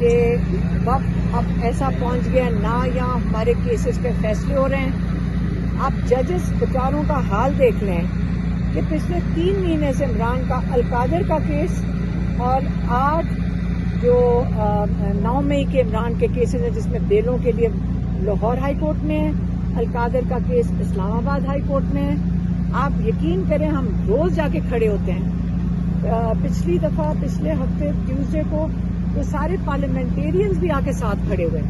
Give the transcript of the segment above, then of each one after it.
کہ وقت اب ایسا پہنچ گیا نہ یہاں ہمارے کیسز پہ فیصلے ہو رہے ہیں. آپ ججز بیچاروں کا حال دیکھ لیں کہ پچھلے 3 مہینے سے عمران کا القادر کا کیس اور آج جو 9 مئی کے عمران کے کیسز ہیں جس میں بیلوں کے لیے لاہور ہائی کورٹ میں ہے, القادر کا کیس اسلام آباد ہائی کورٹ میں ہے. آپ یقین کریں ہم روز جا کے کھڑے ہوتے ہیں. پچھلی دفعہ پچھلے ہفتے ٹیوزڈے کو تو سارے پارلیمنٹیرینز بھی آ کے ساتھ کھڑے ہوئے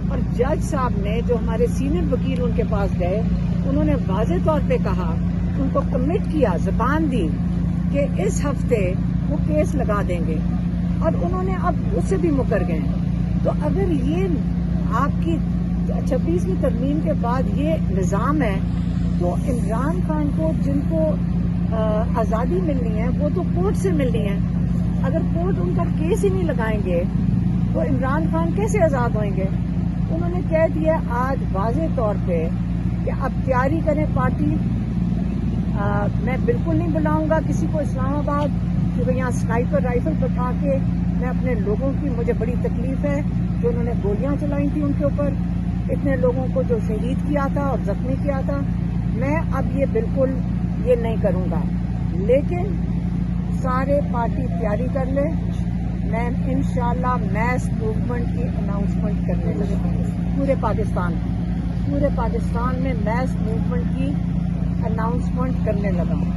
اور جج صاحب نے جو ہمارے سینئر وکیل ان کے پاس گئے انہوں نے واضح طور پہ کہا, ان کو کمٹ کیا, زبان دی کہ اس ہفتے وہ کیس لگا دیں گے اور انہوں نے اب اس سے بھی مکر گئے. تو اگر یہ آپ کی 26ویں ترمیم کے بعد یہ نظام ہے تو عمران خان کو جن کو آزادی ملنی ہے وہ تو کورٹ سے ملنی ہے. اگر کورٹ ان کا کیس ہی نہیں لگائیں گے تو عمران خان کیسے آزاد ہوئیں گے؟ انہوں نے کہہ دیا آج واضح طور پہ کہ اب تیاری کریں پارٹی. میں بالکل نہیں بلاؤں گا کسی کو اسلام آباد, کیونکہ یہاں سنائپر رائفل بٹھا کے میں اپنے لوگوں کی, مجھے بڑی تکلیف ہے جو انہوں نے گولیاں چلائی تھیں ان کے اوپر, اتنے لوگوں کو جو شہید کیا تھا اور زخمی کیا تھا. میں اب یہ بالکل یہ نہیں کروں گا, لیکن سارے پارٹی تیاری کر لیں. میں انشاءاللہ میس موومنٹ کی اناؤنسمنٹ کرنے لگا ہوں پورے پاکستان میں میس موومنٹ کی اناؤنسمنٹ کرنے لگا ہوں.